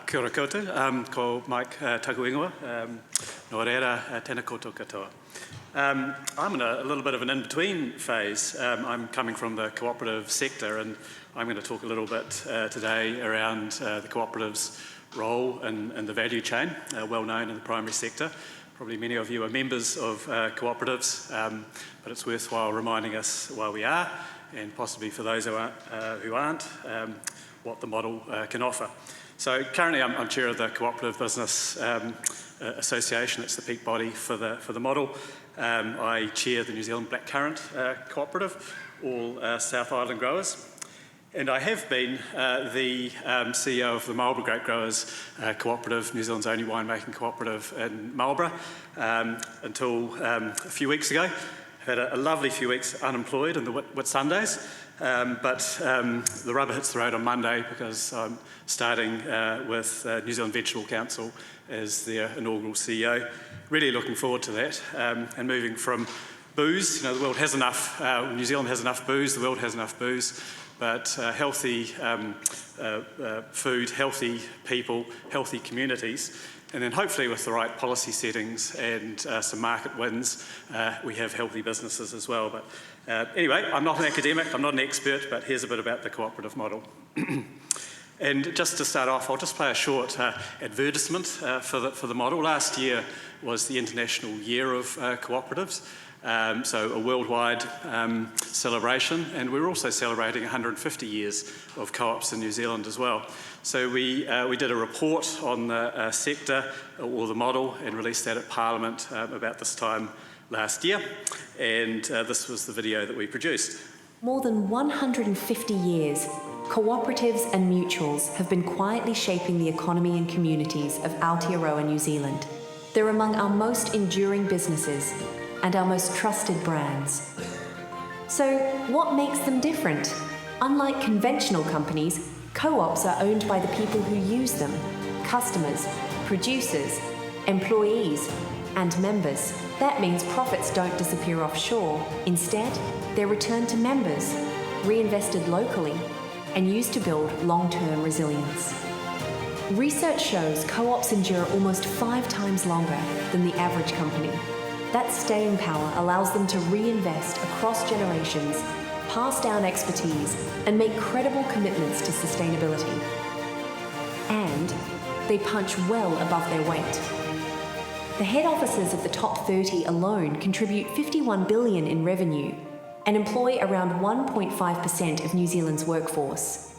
Kia ora koutou, ko Mike Takuingoa, no reira tēnā koutou katoa. I'm in a little bit of an in-between phase. I'm coming from the cooperative sector, and I'm going to talk a little bit today around the cooperative's role in the value chain, well known in the primary sector. Probably many of you are members of cooperatives, but it's worthwhile reminding us why we are, and possibly for those who aren't, what the model can offer. So currently I'm chair of the Cooperative Business Association. It's the peak body for the model. I chair the New Zealand Blackcurrant Cooperative, all South Island growers. And I have been the CEO of the Marlborough Grape Growers Cooperative, New Zealand's only winemaking cooperative in Marlborough, until a few weeks ago. I've had a lovely few weeks unemployed in the Whitsundays, but the rubber hits the road on Monday because I'm starting with New Zealand Vegetable Council as their inaugural CEO. Really looking forward to that, and moving from booze. You know, the world has enough, New Zealand has enough booze, the world has enough booze, but healthy food, healthy people, healthy communities. And then hopefully with the right policy settings and some market wins, we have healthy businesses as well. But anyway, I'm not an academic, I'm not an expert, but here's a bit about the cooperative model. And just to start off, I'll just play a short advertisement for the model. Last year was the International Year of Cooperatives. So a worldwide celebration, and we're also celebrating 150 years of co-ops in New Zealand as well. So we did a report on the sector or the model and released that at Parliament about this time last year, and this was the video that we produced. More than 150 years, cooperatives and mutuals have been quietly shaping the economy and communities of Aotearoa, New Zealand. They're among our most enduring businesses and our most trusted brands. So, what makes them different? Unlike conventional companies, co-ops are owned by the people who use them: customers, producers, employees, and members. That means profits don't disappear offshore. Instead, they're returned to members, reinvested locally, and used to build long-term resilience. Research shows co-ops endure almost 5 times longer than the average company. That staying power allows them to reinvest across generations, pass down expertise, and make credible commitments to sustainability. And they punch well above their weight. The head offices of the top 30 alone contribute 51 billion in revenue and employ around 1.5% of New Zealand's workforce.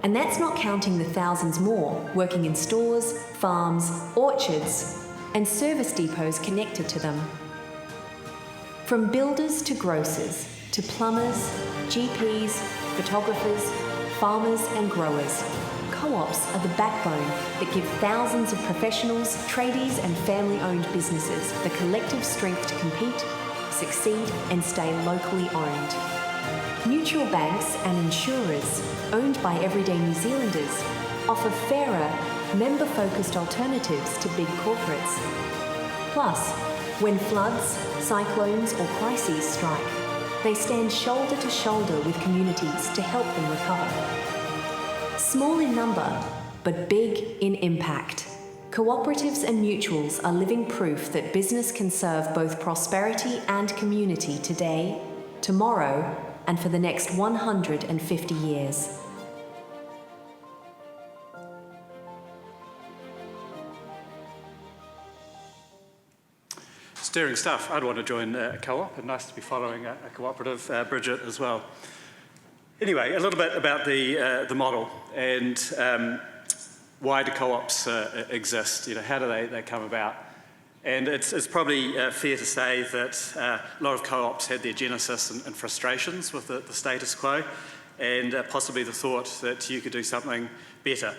And that's not counting the thousands more working in stores, farms, orchards, and service depots connected to them. From builders to grocers, to plumbers, GPs, photographers, farmers and growers, co-ops are the backbone that give thousands of professionals, tradies and family-owned businesses the collective strength to compete, succeed and stay locally owned. Mutual banks and insurers, owned by everyday New Zealanders, offer fairer, member-focused alternatives to big corporates. Plus, when floods, cyclones or crises strike, they stand shoulder to shoulder with communities to help them recover. Small in number, but big in impact. Cooperatives and mutuals are living proof that business can serve both prosperity and community today, tomorrow, and for the next 150 years. Stirring stuff. I'd want to join a co-op, and nice to be following a cooperative, Bridget, as well. Anyway, a little bit about the model and why do co-ops exist? You know, how do they come about? And it's probably fair to say that a lot of co-ops had their genesis and frustrations with the status quo, and possibly the thought that you could do something better.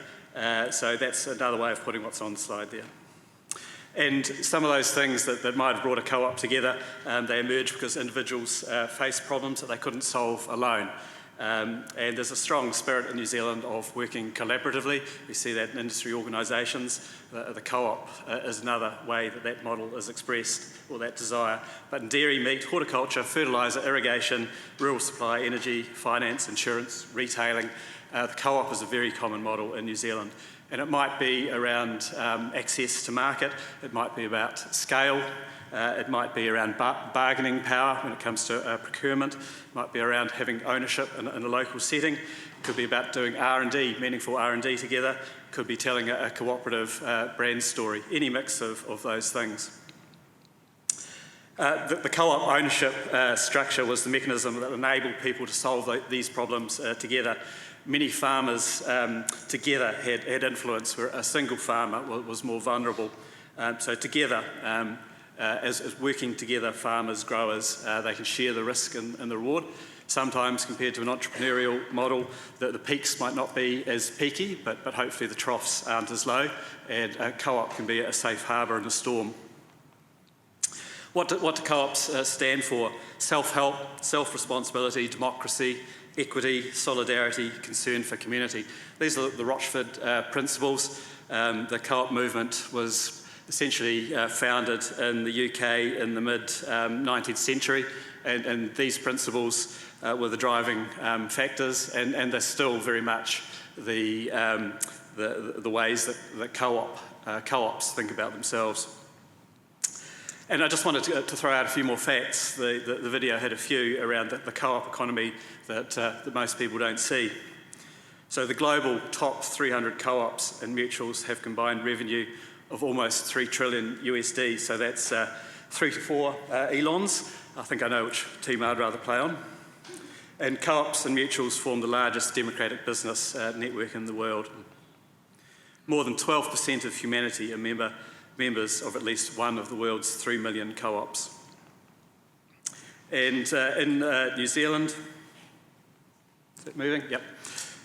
So that's another way of putting what's on the slide there. And some of those things that might have brought a co-op together, they emerged because individuals faced problems that they couldn't solve alone. And there's a strong spirit in New Zealand of working collaboratively. We see that in industry organisations. The co-op is another way that model is expressed, or that desire. But in dairy, meat, horticulture, fertiliser, irrigation, rural supply, energy, finance, insurance, retailing, the co-op is a very common model in New Zealand. And it might be around access to market, it might be about scale, it might be around bargaining power when it comes to procurement, it might be around having ownership in a local setting, it could be about doing R&D, meaningful R&D together, it could be telling a cooperative brand story, any mix of those things. The co-op ownership structure was the mechanism that enabled people to solve these problems together. Many farmers together had influence, where a single farmer was more vulnerable. So together, as working together, farmers, growers, they can share the risk and the reward. Sometimes, compared to an entrepreneurial model, the peaks might not be as peaky, but hopefully the troughs aren't as low, and a co-op can be a safe harbour in a storm. What do co-ops stand for? Self-help, self-responsibility, democracy, equity, solidarity, concern for community. These are the Rochford principles. The co-op movement was essentially founded in the UK in the mid-19th century, and these principles were the driving factors, and they're still very much the ways that co-ops think about themselves. And I just wanted to throw out a few more facts. The video had a few around the co-op economy that most people don't see. So the global top 300 co-ops and mutuals have combined revenue of almost 3 trillion USD. So that's 3 to 4 Elons. I think I know which team I'd rather play on. And co-ops and mutuals form the largest democratic business network in the world. More than 12% of humanity are members of at least one of the world's 3 million co-ops. And in New Zealand, is it moving? Yep.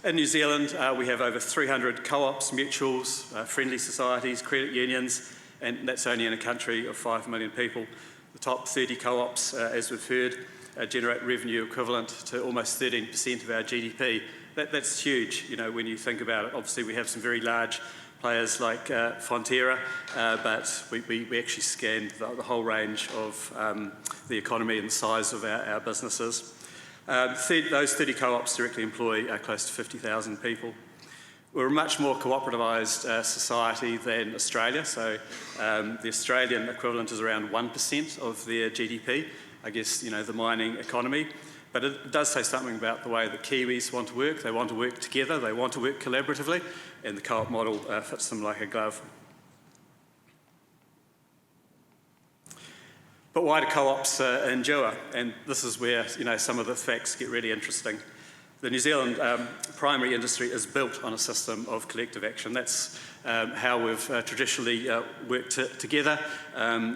In New Zealand, we have over 300 co-ops, mutuals, friendly societies, credit unions, and that's only in a country of 5 million people. The top 30 co-ops, as we've heard, generate revenue equivalent to almost 13% of our GDP. That's huge, you know, when you think about it. Obviously, we have some very large players like Fonterra, but we actually scanned the whole range of the economy and the size of our businesses. Those 30 co-ops directly employ close to 50,000 people. We're a much more cooperativized society than Australia, so the Australian equivalent is around 1% of their GDP, I guess, you know, the mining economy. But it does say something about the way that Kiwis want to work. They want to work together, they want to work collaboratively, and the co-op model fits them like a glove. But why do co-ops endure? And this is where, you know, some of the facts get really interesting. The New Zealand primary industry is built on a system of collective action. That's how we've traditionally worked together.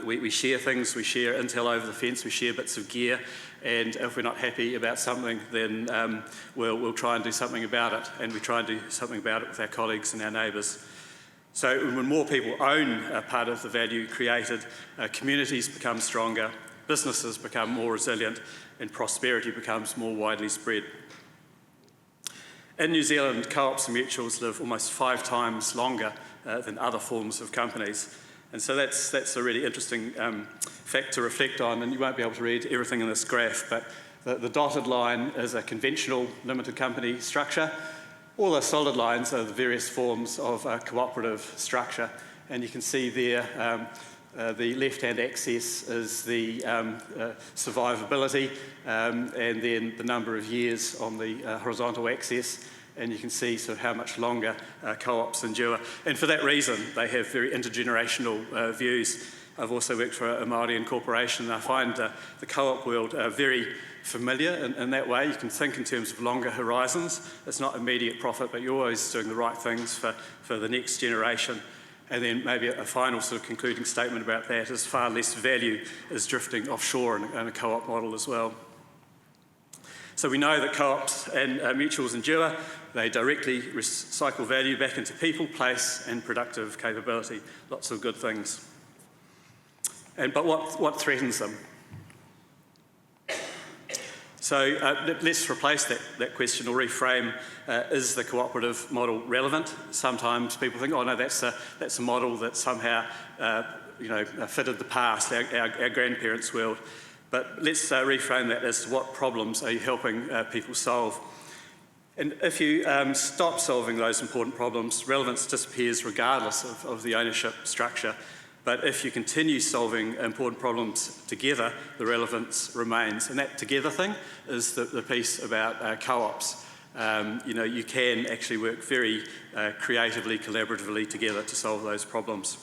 We share things, we share intel over the fence, we share bits of gear, and if we're not happy about something, then we'll try and do something about it, and we try and do something about it with our colleagues and our neighbours. So when more people own a part of the value created, communities become stronger, businesses become more resilient, and prosperity becomes more widely spread. In New Zealand, co-ops and mutuals live almost 5 times longer than other forms of companies. And so that's a really interesting fact to reflect on, and you won't be able to read everything in this graph, but the dotted line is a conventional limited company structure. All the solid lines are the various forms of cooperative structure, and you can see there the left-hand axis is the survivability, and then the number of years on the horizontal axis, and you can see sort of how much longer co-ops endure. And for that reason, they have very intergenerational views. I've also worked for a Māori incorporation, and I find the co-op world very familiar in that way. You can think in terms of longer horizons. It's not immediate profit, but you're always doing the right things for the next generation. And then maybe a final sort of concluding statement about that is far less value is drifting offshore in a co-op model as well. So we know that co-ops and mutuals endure. They directly recycle value back into people, place, and productive capability. Lots of good things. But what threatens them? So let's replace that question or reframe, is the cooperative model relevant? Sometimes people think, oh no, that's a model that somehow fitted the past, our grandparents' world. But let's reframe that as to what problems are you helping people solve? And if you stop solving those important problems, relevance disappears regardless of the ownership structure. But if you continue solving important problems together, the relevance remains. And that together thing is the piece about co-ops. You can actually work very creatively, collaboratively together to solve those problems.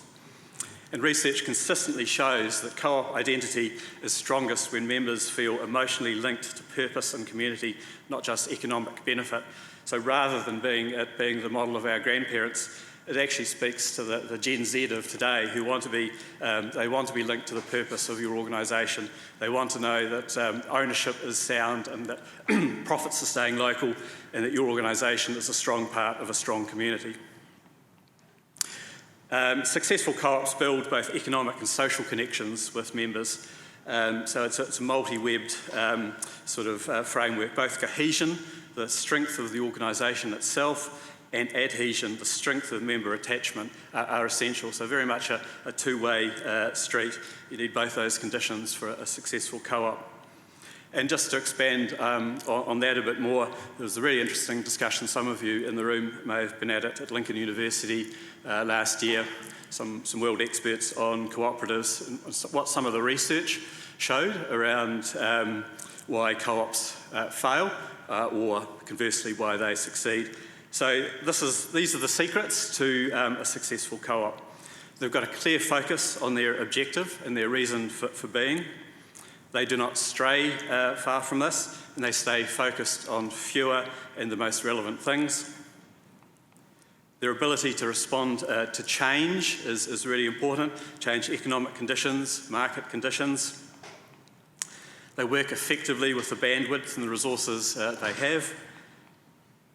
And research consistently shows that co-op identity is strongest when members feel emotionally linked to purpose and community, not just economic benefit. So rather than being the model of our grandparents, it actually speaks to the Gen Z of today who want to be linked to the purpose of your organisation. They want to know that ownership is sound and that profits are staying local and that your organisation is a strong part of a strong community. Successful co-ops build both economic and social connections with members. So it's a multi-webbed framework. Both cohesion, the strength of the organisation itself, and adhesion, the strength of member attachment, are essential. So very much a two-way street. You need both those conditions for a successful co-op. And just to expand on that a bit more, there was a really interesting discussion. Some of you in the room may have been at Lincoln University last year. Some world experts on cooperatives and what some of the research showed around why co-ops fail or conversely why they succeed. So these are the secrets to a successful co-op. They've got a clear focus on their objective and their reason for being. They do not stray far from this, and they stay focused on fewer and the most relevant things. Their ability to respond to change is really important. Change economic conditions, market conditions. They work effectively with the bandwidth and the resources they have.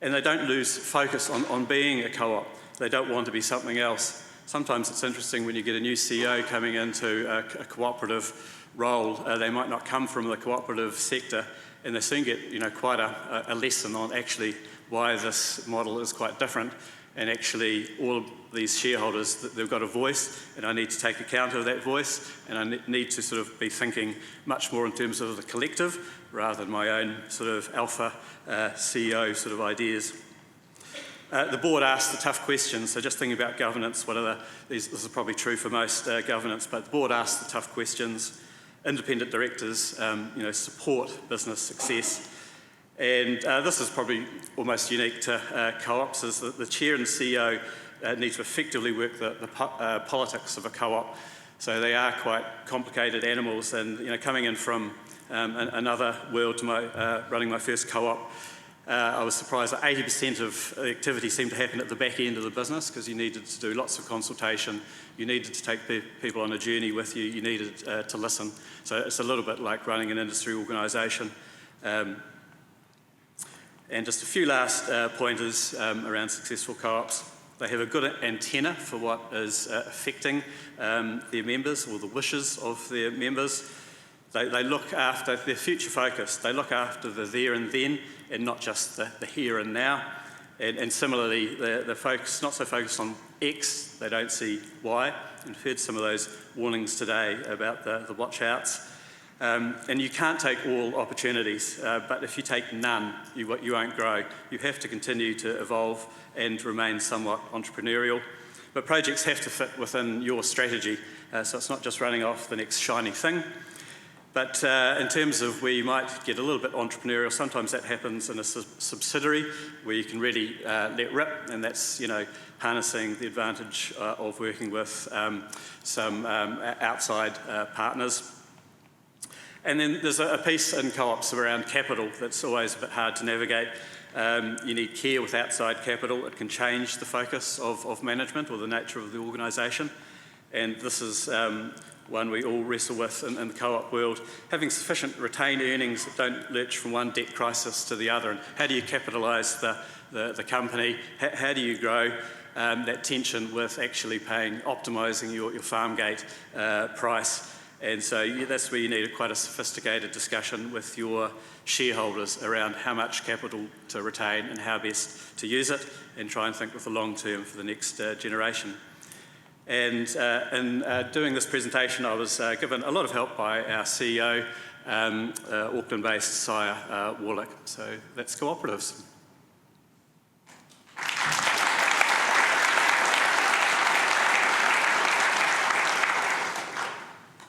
And they don't lose focus on being a co-op. They don't want to be something else. Sometimes it's interesting when you get a new CEO coming into a cooperative role, they might not come from the cooperative sector, and they soon get quite a lesson on actually why this model is quite different. And actually all of these shareholders, they've got a voice, and I need to take account of that voice, and I need to sort of be thinking much more in terms of the collective rather than my own sort of alpha CEO sort of ideas. The board asks the tough questions. So just thinking about governance, this is probably true for most governance, but the board asks the tough questions. Independent directors, support business success. And this is probably almost unique to co-ops, is that the chair and CEO need to effectively work the politics of a co-op. So they are quite complicated animals, and coming in from another world to running my first co-op, I was surprised that 80% of the activity seemed to happen at the back end of the business because you needed to do lots of consultation, you needed to take people on a journey with you, you needed to listen. So it's a little bit like running an industry organisation. And just a few last pointers around successful co-ops. They have a good antenna for what is affecting their members or the wishes of their members. They look after, they're future focused. They look after the there and then and not just the here and now. And similarly, they're not so focused on X, they don't see Y. And we've heard some of those warnings today about the watch outs. And you can't take all opportunities, but if you take none, you won't grow. You have to continue to evolve and remain somewhat entrepreneurial. But projects have to fit within your strategy, so it's not just running off the next shiny thing. But in terms of where you might get a little bit entrepreneurial, sometimes that happens in a subsidiary where you can really let rip, and that's harnessing the advantage of working with some outside partners. And then there's a piece in co-ops around capital that's always a bit hard to navigate. You need care with outside capital. It can change the focus of management or the nature of the organisation. And this is one we all wrestle with in the co-op world. Having sufficient retained earnings that don't lurch from one debt crisis to the other. And how do you capitalise the company? How do you grow that tension with actually optimising your farm gate price? And so that's where you need quite a sophisticated discussion with your shareholders around how much capital to retain and how best to use it, and try and think with the long term for the next generation. And in doing this presentation, I was given a lot of help by our CEO, Auckland-based Sire Warlick. So that's cooperatives.